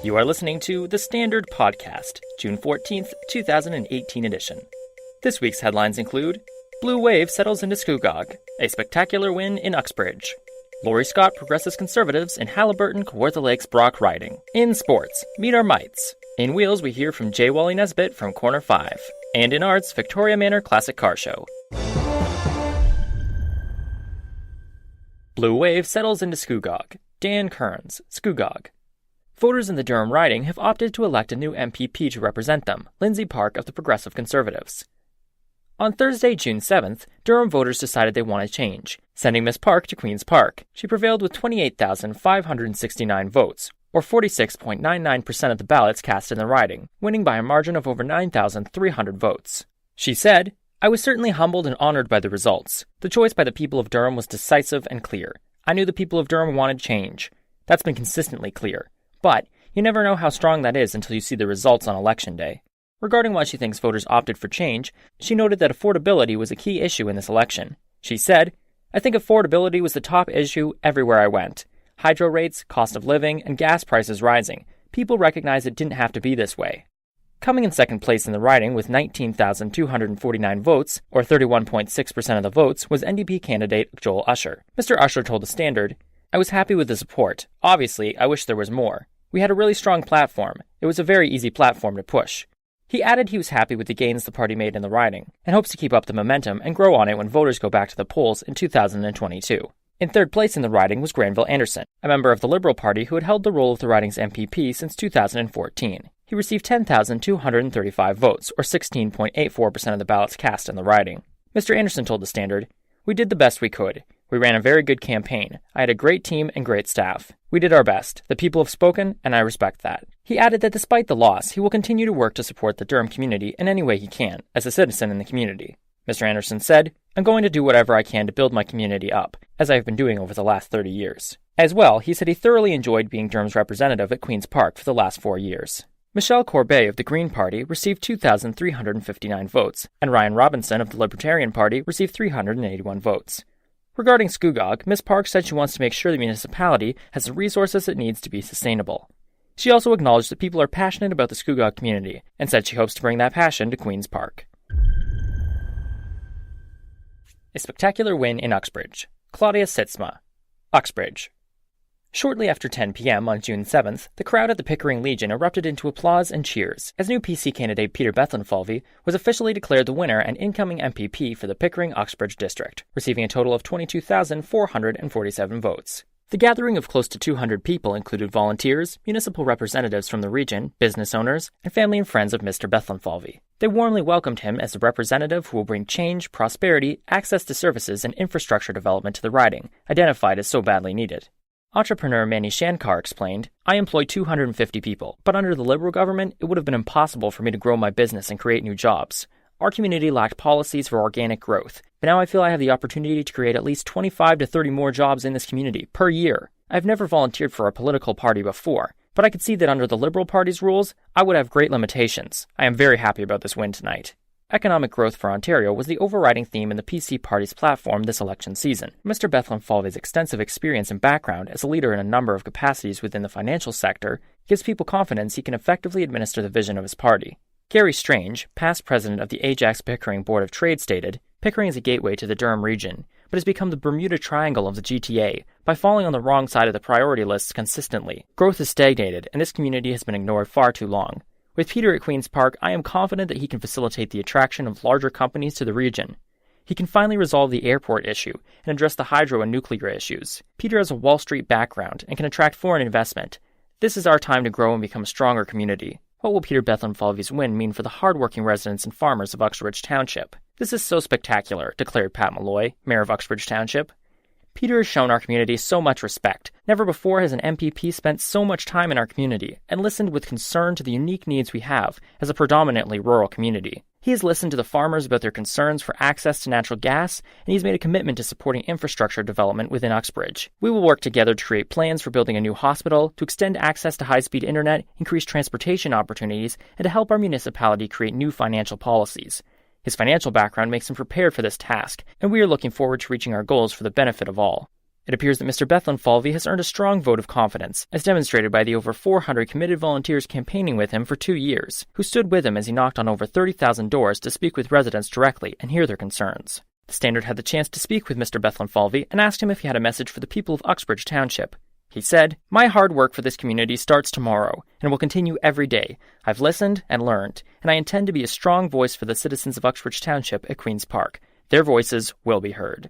You are listening to The Standard Podcast, June 14th, 2018 edition. This week's headlines include: Blue Wave settles into Scugog, a spectacular win in Uxbridge. Laurie Scott progresses Conservatives in Haliburton-Kawartha Lakes Brock riding. In sports, meet our mites. In wheels, we hear from J. Wally Nesbitt from Corner 5. And in arts, Victoria Manor Classic Car Show. Blue Wave settles into Scugog. Dan Kearns, Scugog. Voters in the Durham riding have opted to elect a new MPP to represent them, Lindsay Park of the Progressive Conservatives. On Thursday, June 7th, Durham voters decided they wanted change, sending Miss Park to Queen's Park. She prevailed with 28,569 votes, or 46.99% of the ballots cast in the riding, winning by a margin of over 9,300 votes. She said, "I was certainly humbled and honored by the results. The choice by the people of Durham was decisive and clear. I knew the people of Durham wanted change. That's been consistently clear. But you never know how strong that is until you see the results on Election Day." Regarding why she thinks voters opted for change, she noted that affordability was a key issue in this election. She said, "I think affordability was the top issue everywhere I went. Hydro rates, cost of living, and gas prices rising. People recognized it didn't have to be this way." Coming in second place in the riding with 19,249 votes, or 31.6% of the votes, was NDP candidate Joel Usher. Mr. Usher told The Standard, "I was happy with the support. Obviously, I wish there was more. We had a really strong platform. It was a very easy platform to push." He added he was happy with the gains the party made in the riding, and hopes to keep up the momentum and grow on it when voters go back to the polls in 2022. In third place in the riding was Granville Anderson, a member of the Liberal Party who had held the role of the riding's MPP since 2014. He received 10,235 votes, or 16.84% of the ballots cast in the riding. Mr. Anderson told The Standard, "We did the best we could. We ran a very good campaign. I had a great team and great staff. We did our best. The people have spoken, and I respect that." He added that despite the loss, he will continue to work to support the Durham community in any way he can, as a citizen in the community. Mr. Anderson said, "I'm going to do whatever I can to build my community up, as I have been doing over the last 30 years. As well, he said he thoroughly enjoyed being Durham's representative at Queen's Park for the last 4 years. Michelle Corbet of the Green Party received 2,359 votes, and Ryan Robinson of the Libertarian Party received 381 votes. Regarding Scugog, Ms. Park said she wants to make sure the municipality has the resources it needs to be sustainable. She also acknowledged that people are passionate about the Scugog community, and said she hopes to bring that passion to Queen's Park. A spectacular win in Uxbridge. Claudia Sitzma, Uxbridge. Shortly after 10 p.m. on June 7th, the crowd at the Pickering Legion erupted into applause and cheers as new PC candidate Peter Bethlenfalvy was officially declared the winner and incoming MPP for the Pickering-Uxbridge district, receiving a total of 22,447 votes. The gathering of close to 200 people included volunteers, municipal representatives from the region, business owners, and family and friends of Mr. Bethlenfalvy. They warmly welcomed him as a representative who will bring change, prosperity, access to services, and infrastructure development to the riding, identified as so badly needed. Entrepreneur Manny Shankar explained, "I employ 250 people, but under the Liberal government, it would have been impossible for me to grow my business and create new jobs. Our community lacked policies for organic growth, but now I feel I have the opportunity to create at least 25 to 30 more jobs in this community per year. I've never volunteered for a political party before, but I could see that under the Liberal Party's rules, I would have great limitations. I am very happy about this win tonight." Economic growth for Ontario was the overriding theme in the PC Party's platform this election season. Mr. Bethlenfalvy's extensive experience and background as a leader in a number of capacities within the financial sector gives people confidence he can effectively administer the vision of his party. Gary Strange, past president of the Ajax Pickering Board of Trade, stated, "Pickering is a gateway to the Durham region, but has become the Bermuda Triangle of the GTA by falling on the wrong side of the priority lists consistently. Growth has stagnated, and this community has been ignored far too long. With Peter at Queen's Park, I am confident that he can facilitate the attraction of larger companies to the region. He can finally resolve the airport issue and address the hydro and nuclear issues. Peter has a Wall Street background and can attract foreign investment. This is our time to grow and become a stronger community." What will Peter Bethlenfalvy's win mean for the hard-working residents and farmers of Uxbridge Township? "This is so spectacular," declared Pat Malloy, mayor of Uxbridge Township. "Peter has shown our community so much respect. Never before has an MPP spent so much time in our community and listened with concern to the unique needs we have as a predominantly rural community. He has listened to the farmers about their concerns for access to natural gas, and he's made a commitment to supporting infrastructure development within Uxbridge. We will work together to create plans for building a new hospital, to extend access to high-speed internet, increase transportation opportunities, and to help our municipality create new financial policies. His financial background makes him prepared for this task, and we are looking forward to reaching our goals for the benefit of all." It appears that Mr. Bethlen-Falvey has earned a strong vote of confidence, as demonstrated by the over 400 committed volunteers campaigning with him for 2 years, who stood with him as he knocked on over 30,000 doors to speak with residents directly and hear their concerns. The Standard had the chance to speak with Mr. Bethlen-Falvey and asked him if he had a message for the people of Uxbridge Township. He said, "My hard work for this community starts tomorrow and will continue every day. I've listened and learned, and I intend to be a strong voice for the citizens of Uxbridge Township at Queen's Park. Their voices will be heard."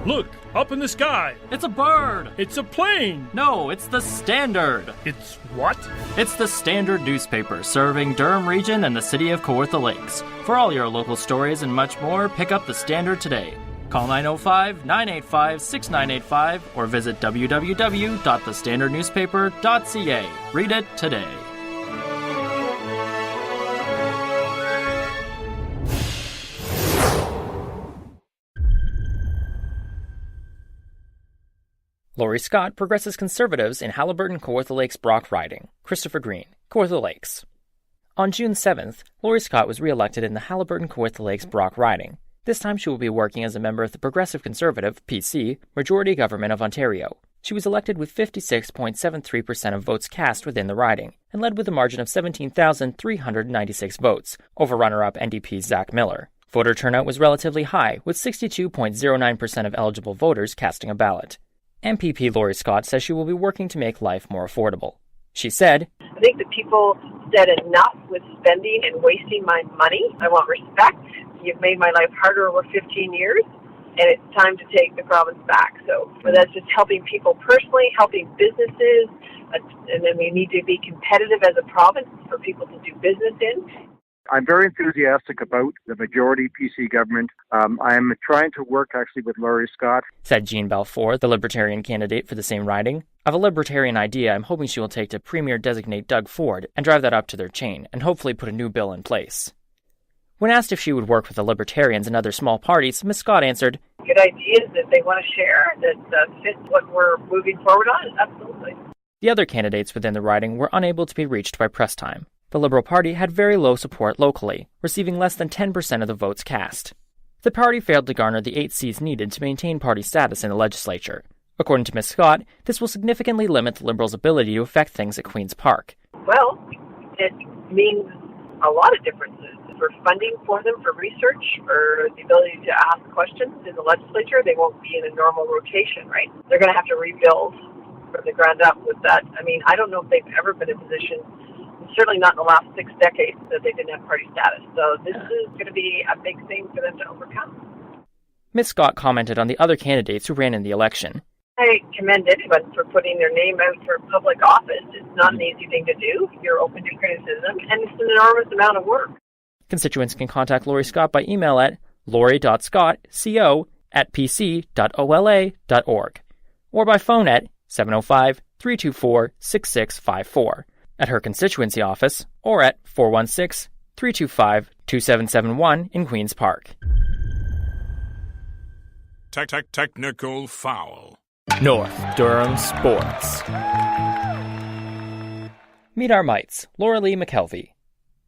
Look, up in the sky. It's a bird! It's a plane. No, it's the Standard! It's what? It's the Standard newspaper serving Durham Region and the city of Kawartha Lakes. For all your local stories and much more, pick up the Standard today. Call 905-985-6985 or visit www.thestandardnewspaper.ca. Read it today. Laurie Scott progresses Conservatives in Haliburton-Kawartha Lakes Brock riding. Christopher Green, Kawartha Lakes. On June 7th, Laurie Scott was re-elected in the Haliburton-Kawartha Lakes Brock riding. This time she will be working as a member of the Progressive Conservative, PC, Majority Government of Ontario. She was elected with 56.73% of votes cast within the riding, and led with a margin of 17,396 votes, over runner-up NDP's Zach Miller. Voter turnout was relatively high, with 62.09% of eligible voters casting a ballot. MPP Laurie Scott says she will be working to make life more affordable. She said, "I think that people said enough with spending and wasting my money. I want respect. You've made my life harder over 15 years, and it's time to take the province back." So that's just helping people personally, helping businesses, and then we need to be competitive as a province for people to do business in. I'm very enthusiastic about the majority PC government. I am trying to work actually with Laurie Scott, said Jean Balfour, the Libertarian candidate for the same riding. "I have a Libertarian idea I'm hoping she will take to Premier-designate Doug Ford and drive that up to their chain, and hopefully put a new bill in place." When asked if she would work with the Libertarians and other small parties, Ms. Scott answered, "Good ideas that they want to share that fit what we're moving forward on, absolutely." The other candidates within the riding were unable to be reached by press time. The Liberal Party had very low support locally, receiving less than 10% of the votes cast. The party failed to garner the 8 seats needed to maintain party status in the legislature. According to Ms. Scott, this will significantly limit the Liberals' ability to affect things at Queen's Park. Well, it means a lot of differences. For funding for them, for research, for the ability to ask questions in the legislature, they won't be in a normal rotation, right? They're going to have to rebuild from the ground up with that. I mean, I don't know if they've ever been in a position, certainly not in the last 6 decades, that they didn't have party status. So this is going to be a big thing for them to overcome. Ms. Scott commented on the other candidates who ran in the election. I commend anyone for putting their name out for public office. It's not an easy thing to do. You're open to criticism, and it's an enormous amount of work. Constituents can contact Laurie Scott by email at laurie.scottco@pc.ola.org or by phone at 705-324-6654 at her constituency office or at 416-325-2771 in Queen's Park. Technical foul. North Durham Sports. Meet our mites, Laura Lee McKelvey.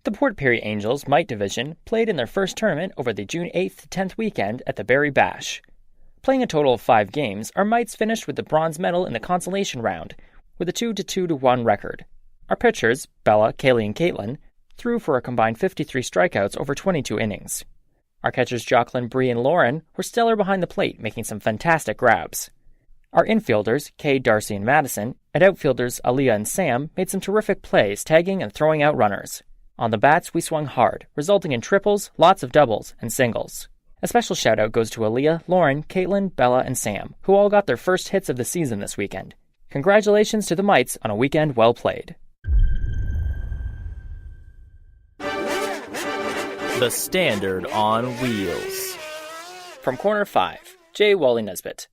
The Port Perry Angels Mite Division played in their first tournament over the June 8th to 10th weekend at the Barrie Bash. Playing a total of 5 games, our mites finished with the bronze medal in the consolation round, with a 2-2-1 record. Our pitchers, Bella, Kaylee, and Caitlin, threw for a combined 53 strikeouts over 22 innings. Our catchers Jocelyn, Bree, and Lauren were stellar behind the plate, making some fantastic grabs. Our infielders, Kay, Darcy, and Madison, and outfielders Aaliyah and Sam made some terrific plays, tagging and throwing out runners. On the bats, we swung hard, resulting in triples, lots of doubles, and singles. A special shout-out goes to Aaliyah, Lauren, Caitlin, Bella, and Sam, who all got their first hits of the season this weekend. Congratulations to the mites on a weekend well played. The Standard on Wheels. From Corner 5, J. Wally Nesbitt.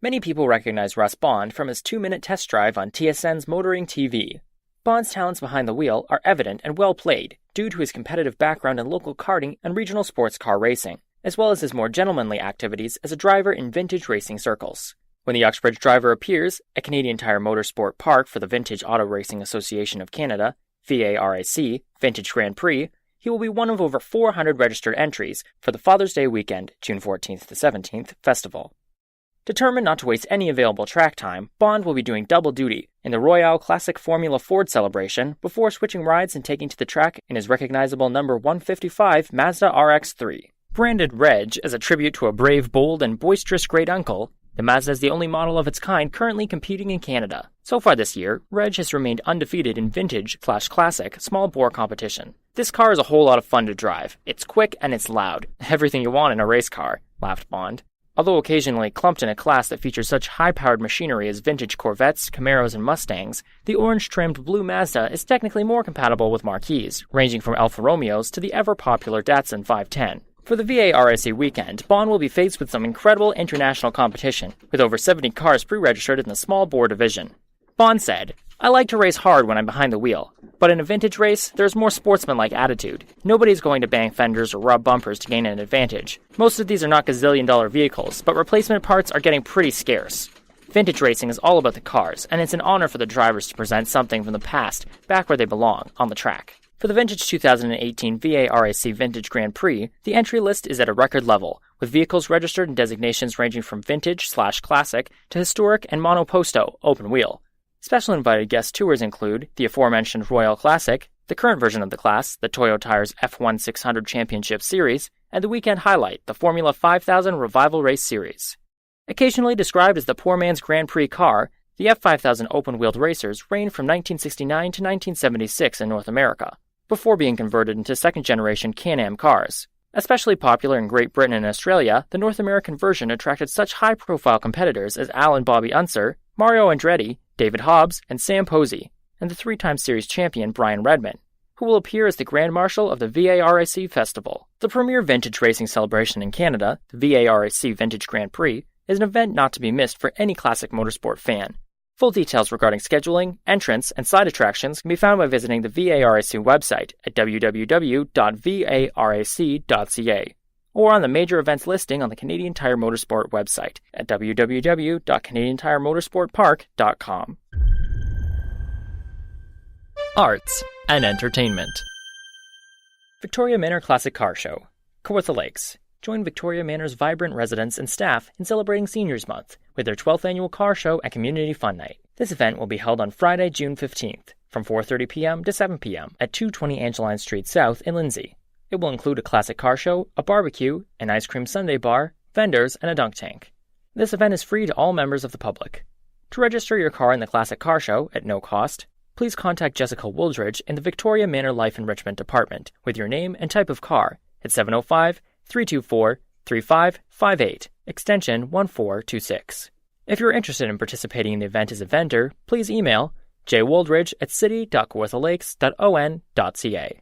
Many people recognize Russ Bond from his 2-minute test drive on TSN's Motoring TV. Bond's talents behind the wheel are evident and well played due to his competitive background in local karting and regional sports car racing, as well as his more gentlemanly activities as a driver in vintage racing circles. When the Uxbridge driver appears at Canadian Tire Motorsport Park for the Vintage Auto Racing Association of Canada, VARAC, Vintage Grand Prix, He will be one of over 400 registered entries for the Father's Day weekend, June 14th to 17th, festival. Determined not to waste any available track time, Bond will be doing double duty in the Royale Classic Formula Ford celebration before switching rides and taking to the track in his recognizable number 155 Mazda RX-3. Branded Reg as a tribute to a brave, bold, and boisterous great-uncle, the Mazda is the only model of its kind currently competing in Canada. So far this year, Reg has remained undefeated in vintage/classic small-bore competition. This car is a whole lot of fun to drive. It's quick and it's loud. Everything you want in a race car, laughed Bond. Although occasionally clumped in a class that features such high-powered machinery as vintage Corvettes, Camaros, and Mustangs, the orange-trimmed blue Mazda is technically more compatible with marquees, ranging from Alfa Romeos to the ever-popular Datsun 510. For the VARIC weekend, Bond will be faced with some incredible international competition, with over 70 cars pre-registered in the small bore division. Bond said, "I like to race hard when I'm behind the wheel, but in a vintage race, there's more sportsmanlike attitude. Nobody's going to bang fenders or rub bumpers to gain an advantage. Most of these are not gazillion-dollar vehicles, but replacement parts are getting pretty scarce. Vintage racing is all about the cars, and it's an honor for the drivers to present something from the past back where they belong, on the track." For the vintage 2018 VARIC Vintage Grand Prix, the entry list is at a record level, with vehicles registered in designations ranging from vintage/classic to historic and monoposto open wheel. Special invited guest tours include the aforementioned Royal Classic, the current version of the class, the Toyo Tires F1 600 Championship Series, and the weekend highlight, the Formula 5000 Revival Race Series. Occasionally described as the poor man's Grand Prix car, the F5000 open-wheeled racers reigned from 1969 to 1976 in North America, before being converted into second-generation Can-Am cars. Especially popular in Great Britain and Australia, the North American version attracted such high-profile competitors as Al and Bobby Unser, Mario Andretti, David Hobbs, and Sam Posey, and the three-time series champion Brian Redman, who will appear as the Grand Marshal of the VARIC Festival. The premier vintage racing celebration in Canada, the VARIC Vintage Grand Prix, is an event not to be missed for any classic motorsport fan. Full details regarding scheduling, entrance, and side attractions can be found by visiting the VARIC website at www.varic.ca, or on the major events listing on the Canadian Tire Motorsport website at www.canadiantiremotorsportpark.com. Arts and entertainment. Victoria Manor Classic Car Show, Kawartha Lakes. Join Victoria Manor's vibrant residents and staff in celebrating Seniors Month with their 12th annual car show and community fun night. This event will be held on Friday, June 15th, from 4:30 p.m. to 7 p.m. at 220 Angeline Street South in Lindsay. It will include a classic car show, a barbecue, an ice cream sundae bar, vendors, and a dunk tank. This event is free to all members of the public. To register your car in the classic car show at no cost, please contact Jessica Wooldridge in the Victoria Manor Life Enrichment Department with your name and type of car at 705-324-3558, extension 1426. If you're interested in participating in the event as a vendor, please email jwooldridge@city.kawarthalakes.on.ca.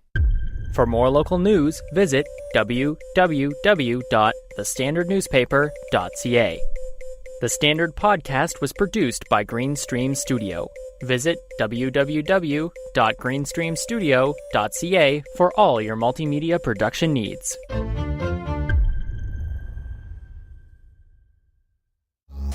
For more local news, visit www.thestandardnewspaper.ca. The Standard Podcast was produced by Greenstream Studio. Visit www.greenstreamstudio.ca for all your multimedia production needs.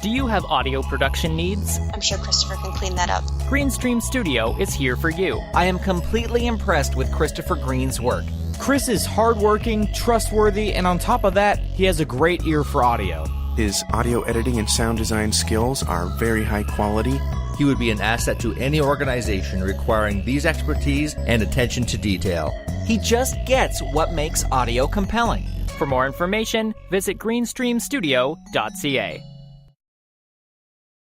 Do you have audio production needs? I'm sure Christopher can clean that up. Greenstream Studio is here for you. I am completely impressed with Christopher Green's work. Chris is hardworking, trustworthy, and on top of that, he has a great ear for audio. His audio editing and sound design skills are very high quality. He would be an asset to any organization requiring these expertise and attention to detail. He just gets what makes audio compelling. For more information, visit greenstreamstudio.ca.